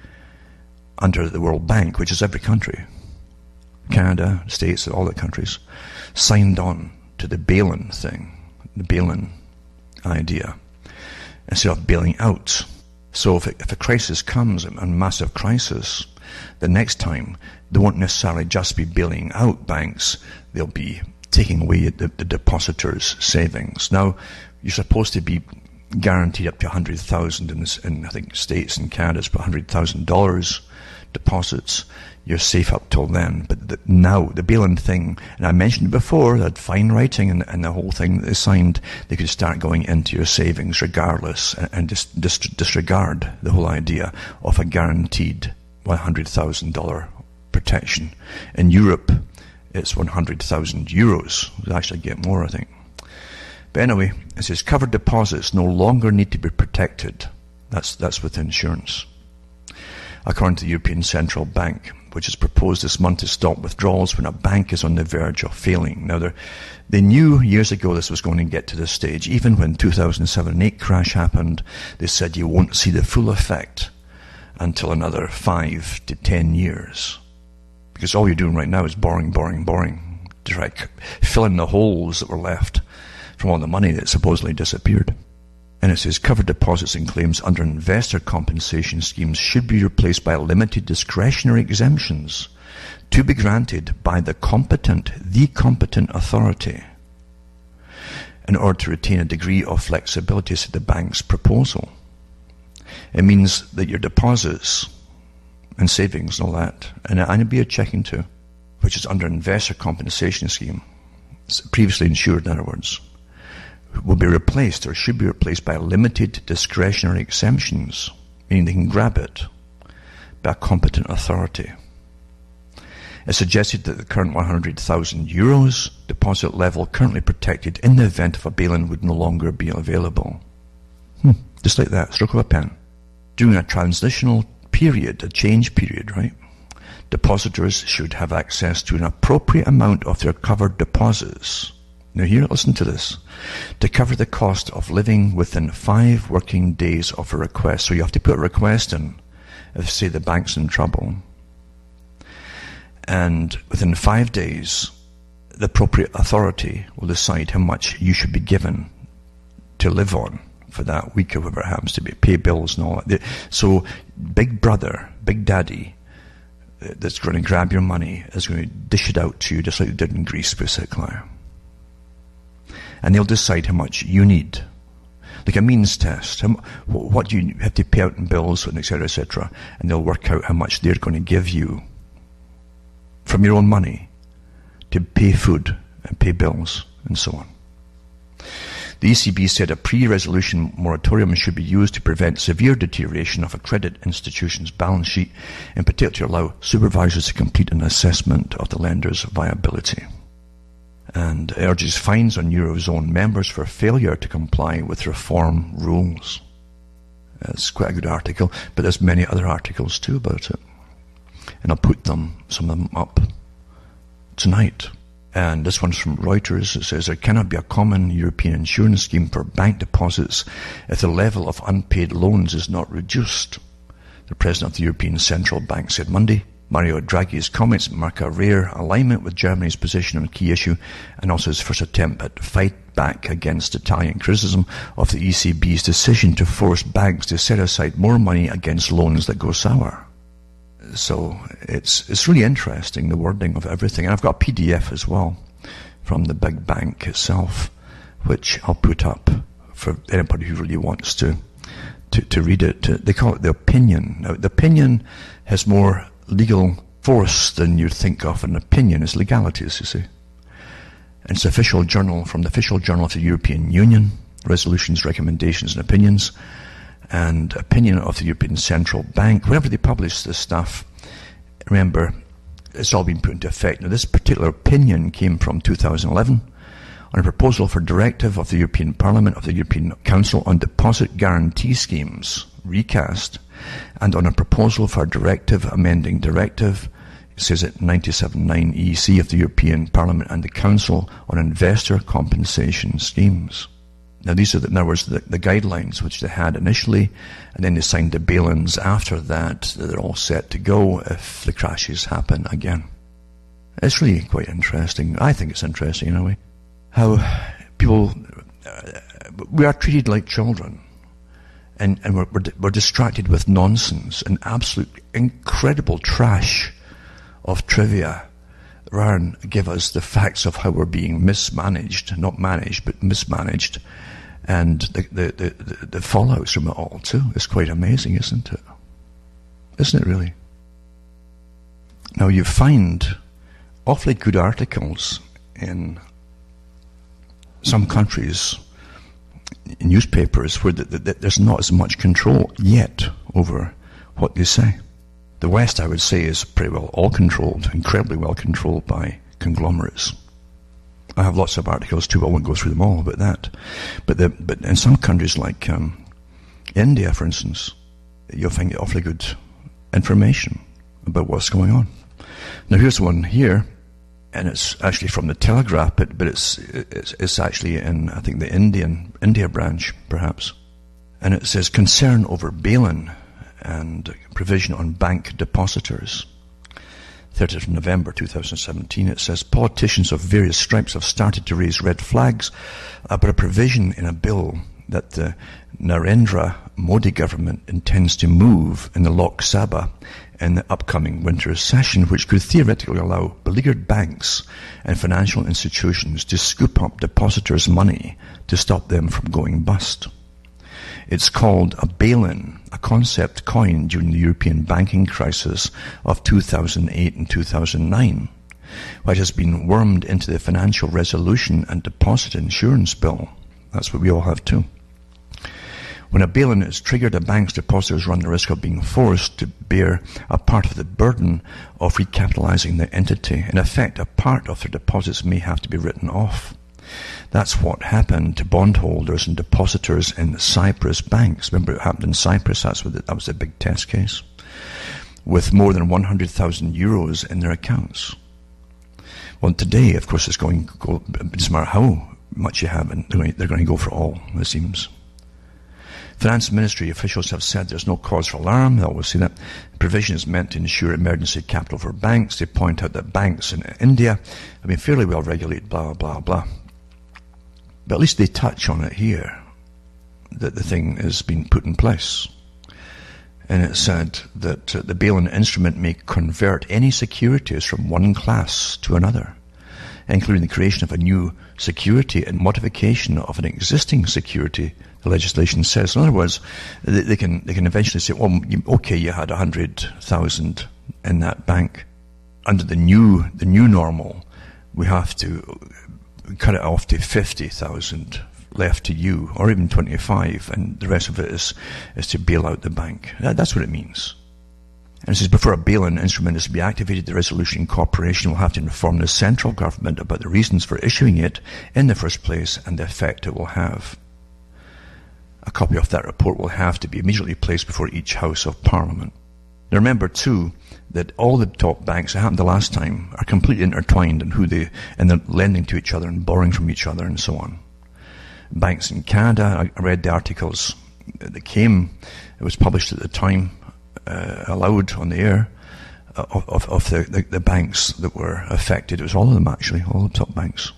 under the World Bank, which is every country, Canada, States, all the countries, signed on to the bail-in thing, the bail-in idea, instead of bailing out. So if a crisis comes, a massive crisis, the next time they won't necessarily just be bailing out banks, they'll be taking away the depositors' savings. Now, you're supposed to be guaranteed up to $100,000 in I think States and Canada, it's $100,000 deposits. You're safe up till then. But now, the bail-in thing, and I mentioned before, that fine writing and the whole thing that they signed, they could start going into your savings regardless and just disregard the whole idea of a guaranteed $100,000 protection. In Europe, it's 100,000 euros. They actually get more, I think. But anyway, it says covered deposits no longer need to be protected. That's with insurance. According to the European Central Bank, which has proposed this month to stop withdrawals when a bank is on the verge of failing. Now, they knew years ago this was going to get to this stage. Even when 2007 and 8 crash happened, they said you won't see the full effect until another 5 to 10 years. Because all you're doing right now is borrowing, to try to fill in the holes that were left from all the money that supposedly disappeared. And it says, covered deposits and claims under investor compensation schemes should be replaced by limited discretionary exemptions to be granted by the competent authority in order to retain a degree of flexibility, said the bank's proposal. It means that your deposits and savings and all that, and it'd be a checking too, which is under investor compensation scheme, previously insured in other words, will be replaced or should be replaced by limited discretionary exemptions, meaning they can grab it by a competent authority. It suggested that the current €100,000 deposit level currently protected in the event of a bail-in would no longer be available. Just like that, stroke of a pen. During a transitional period, a change period, right? Depositors should have access to an appropriate amount of their covered deposits. Now here, listen to this. To cover the cost of living within 5 working days of a request. So you have to put a request in if, say, the bank's in trouble. And within 5 days, the appropriate authority will decide how much you should be given to live on for that week or whatever it happens to be, pay bills and all that. So Big Brother, Big Daddy, that's going to grab your money is going to dish it out to you just like they did in Greece, basically. And they'll decide how much you need. Like a means test. What do you have to pay out in bills, and etc., etc. And they'll work out how much they're going to give you from your own money to pay food and pay bills and so on. The ECB said a pre-resolution moratorium should be used to prevent severe deterioration of a credit institution's balance sheet, in particular to allow supervisors to complete an assessment of the lender's viability. And urges fines on Eurozone members for failure to comply with reform rules. It's quite a good article, but there's many other articles too about it. And I'll put some of them up tonight. And this one's from Reuters. It says, there cannot be a common European insurance scheme for bank deposits if the level of unpaid loans is not reduced. The president of the European Central Bank said Monday. Mario Draghi's comments mark a rare alignment with Germany's position on a key issue, and also his first attempt at fight back against Italian criticism of the ECB's decision to force banks to set aside more money against loans that go sour. So it's really interesting, the wording of everything. And I've got a PDF as well from the big bank itself, which I'll put up for anybody who really wants to read it. They call it the opinion. Now, the opinion has more legal force than you'd think of. An opinion is legalities, you see. And it's official journal from the official journal of the European Union, resolutions, recommendations, and opinions. And opinion of the European Central Bank. Whenever they publish this stuff, remember, it's all been put into effect. Now, this particular opinion came from 2011 on a proposal for directive of the European Parliament, of the European Council on deposit guarantee schemes, recast, and on a proposal for a directive amending directive, it says it 97.9 EC of the European Parliament and the Council on investor compensation schemes. Now, these are, in other words, the guidelines which they had initially, and then they signed the bail-ins after that. They're all set to go if the crashes happen again. It's really quite interesting. I think it's interesting in a way. How people, we are treated like children, and we're distracted with nonsense and absolute incredible trash of trivia, rather than give us the facts of how we're being mismanaged, not managed, but mismanaged. And the fallouts from it all too is quite amazing, isn't it? Isn't it really? Now you find awfully good articles in some countries, in newspapers, where there's not as much control yet over what they say. The West, I would say, is pretty well all controlled, incredibly well controlled by conglomerates. I have lots of articles too, I won't go through them all about that. But in some countries like India, for instance, you'll find awfully good information about what's going on. Now here's one here, and it's actually from the Telegraph, but it's actually in, I think, the India branch, perhaps. And it says, concern over bail-in and provision on bank depositors. 30th of November 2017, it says, politicians of various stripes have started to raise red flags about a provision in a bill that the Narendra Modi government intends to move in the Lok Sabha in the upcoming winter session, which could theoretically allow beleaguered banks and financial institutions to scoop up depositors' money to stop them from going bust. It's called a bail-in, a concept coined during the European banking crisis of 2008 and 2009, which has been wormed into the Financial Resolution and Deposit Insurance Bill. That's what we all have too. When a bail-in is triggered, a bank's depositors run the risk of being forced to bear a part of the burden of recapitalizing the entity. In effect, a part of their deposits may have to be written off. That's what happened to bondholders and depositors in Cyprus banks. Remember, it happened in Cyprus. That was the big test case, with more than 100,000 euros in their accounts. Well, today, of course, it doesn't matter how much you have, and they're going to go for all, it seems. Finance Ministry officials have said there's no cause for alarm. They always say that. Provision is meant to ensure emergency capital for banks. They point out that banks in India have been fairly well regulated, blah, blah, blah. But at least they touch on it here, that the thing has been put in place. And it said that the bail-in instrument may convert any securities from one class to another, including the creation of a new security and modification of an existing security, the legislation says. In other words, they can eventually say, well, okay, you had 100,000 in that bank. Under the new normal, we have to cut it off to 50,000 left to you, or even 25, and the rest of it is to bail out the bank. That's what it means. And it says, before a bail-in instrument is to be activated, the Resolution Corporation will have to inform the central government about the reasons for issuing it in the first place and the effect it will have. A copy of that report will have to be immediately placed before each House of Parliament. Now remember too that all the top banks, that happened the last time, are completely intertwined in and they're lending to each other and borrowing from each other and so on. Banks in Canada, I read the articles that came, it was published at the time, allowed on the air, of the banks that were affected. It was all of them actually, all the top banks.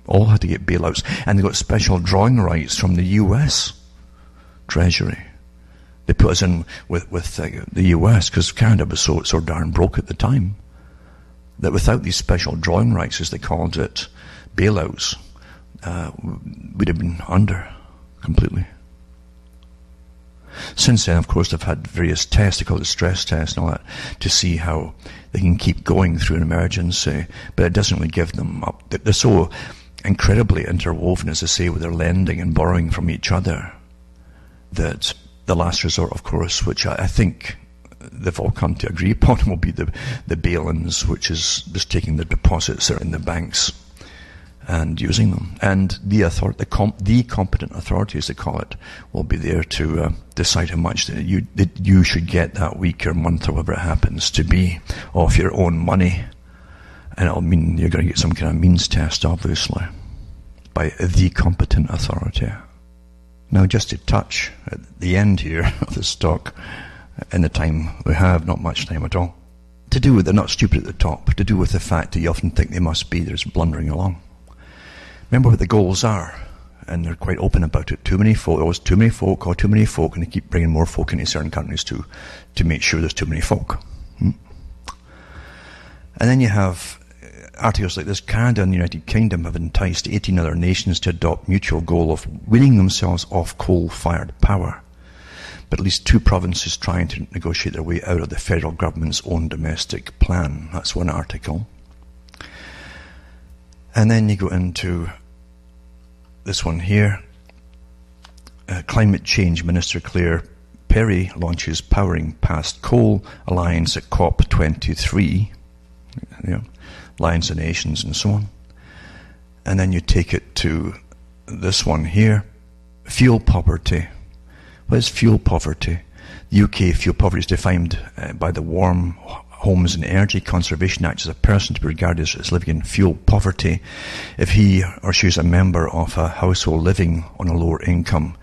All had to get bailouts, and they got special drawing rights from the US Treasury. They put us in with the US because Canada was so darn broke at the time that without these special drawing rights, as they called it, bailouts, we'd have been under completely. Since then, of course, they've had various tests, they call it stress tests and all that, to see how they can keep going through an emergency, but it doesn't really give them up. They're so incredibly interwoven, as I say, with their lending and borrowing from each other, that the last resort, of course, which I think they've all come to agree upon, will be the bail-ins, which is just taking the deposits that are in the banks and using them. And the competent authority, as they call it, will be there to decide how much that you should get that week or month or whatever it happens to be off your own money. And it'll mean you're going to get some kind of means test, obviously, by the competent authority. Now, just to touch at the end here of this talk, in the time we have, not much time at all, to do with, they're not stupid at the top, to do with the fact that you often think they must be, there's blundering along. Remember what the goals are, and they're quite open about it. Too many folk, and they keep bringing more folk into certain countries to make sure there's too many folk. And then you have articles like this. Canada and the United Kingdom have enticed 18 other nations to adopt mutual goal of weaning themselves off coal-fired power. But at least 2 provinces trying to negotiate their way out of the federal government's own domestic plan. That's one article. And then you go into this one here. Climate Change Minister Claire Perry launches Powering Past Coal Alliance at COP23. Alliance of Nations and so on. And then you take it to this one here. Fuel poverty. What is fuel poverty? The UK fuel poverty is defined by the Warm Homes and Energy Conservation Act as a person to be regarded as living in fuel poverty if he or she is a member of a household living on a lower income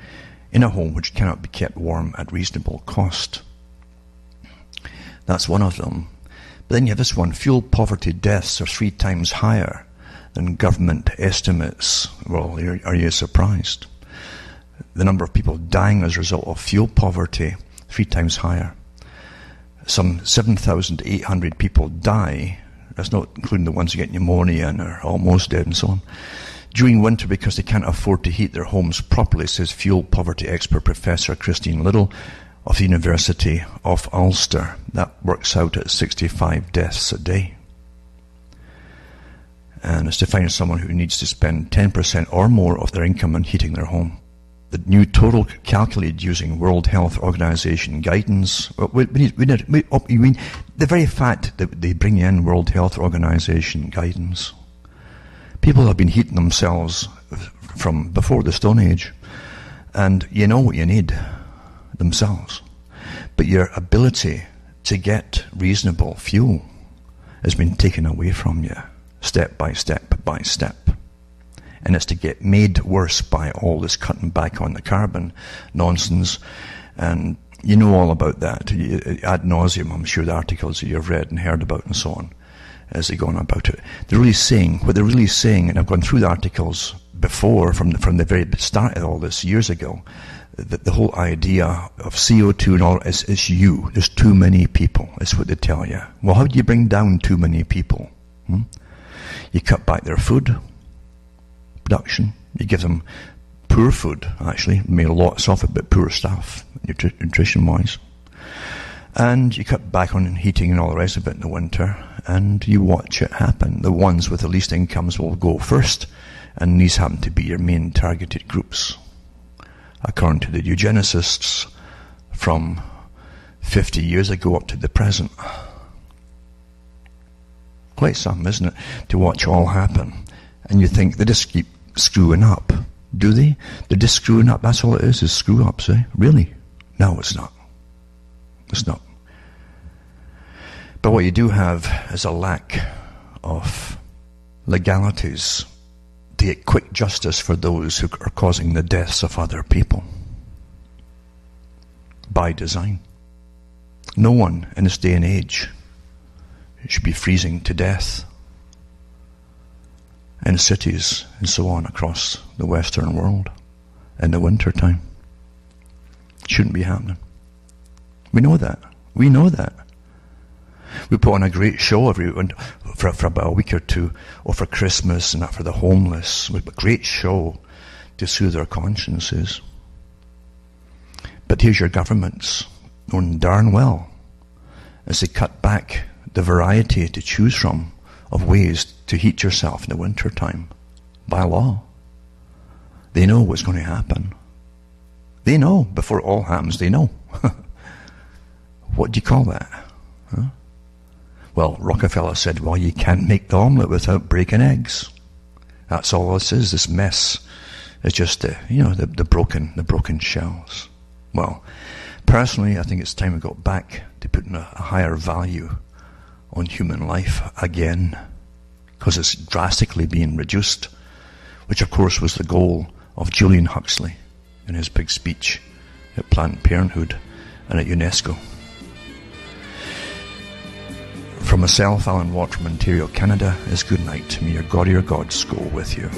in a home which cannot be kept warm at reasonable cost. That's one of them. But then you have this one, fuel poverty deaths are 3 times higher than government estimates. Well, are you surprised? The number of people dying as a result of fuel poverty, 3 times higher. Some 7,800 people die, that's not including the ones who get pneumonia and are almost dead and so on, during winter because they can't afford to heat their homes properly, says fuel poverty expert Professor Christine Little of the University of Ulster. That works out at 65 deaths a day. And it's defined as someone who needs to spend 10% or more of their income on heating their home. The new total calculated using World Health Organization guidance. You mean the very fact that they bring in World Health Organization guidance. People have been heating themselves from before the Stone Age, and you know what you need themselves. But your ability to get reasonable fuel has been taken away from you, step by step by step. And it's to get made worse by all this cutting back on the carbon nonsense. And you know all about that. Ad nauseum, I'm sure, the articles that you've read and heard about and so on, as they go on about it. What they're really saying, and I've gone through the articles before, from the very start of all this, years ago, that the whole idea of CO2 and all is you. There's too many people, is what they tell you. Well, how do you bring down too many people? You cut back their food production. You give them poor food, actually. Made lots of it, but poor stuff, nutrition-wise. And you cut back on heating and all the rest of it in the winter, and you watch it happen. The ones with the least incomes will go first, and these happen to be your main targeted groups, according to the eugenicists from 50 years ago up to the present. Quite something, isn't it, to watch all happen. And you think they just keep screwing up. Do they? They're just screwing up. That's all it is screw-ups, eh? Really? No, it's not. It's not. But what you do have is a lack of legalities to get quick justice for those who are causing the deaths of other people. By design. No one in this day and age should be freezing to death in cities and so on across the Western world in the winter time. Shouldn't be happening. We know that. We know that. We put on a great show for about a week or two, or for Christmas and that for the homeless. We put a great show to soothe their consciences. But here's your governments, knowing darn well, as they cut back the variety to choose from of ways to heat yourself in the winter time by law. They know what's going to happen. They know before it all happens. They know. What do you call that? Huh? Well, Rockefeller said, well, you can't make the omelette without breaking eggs. That's all this is. This mess is just the broken shells. Well, personally, I think it's time we got back to putting a higher value on human life again, because it's drastically being reduced, which of course was the goal of Julian Huxley in his big speech at Planned Parenthood and at UNESCO. From myself, Alan Watt from Ontario, Canada, is good night. May your God or your gods go with you.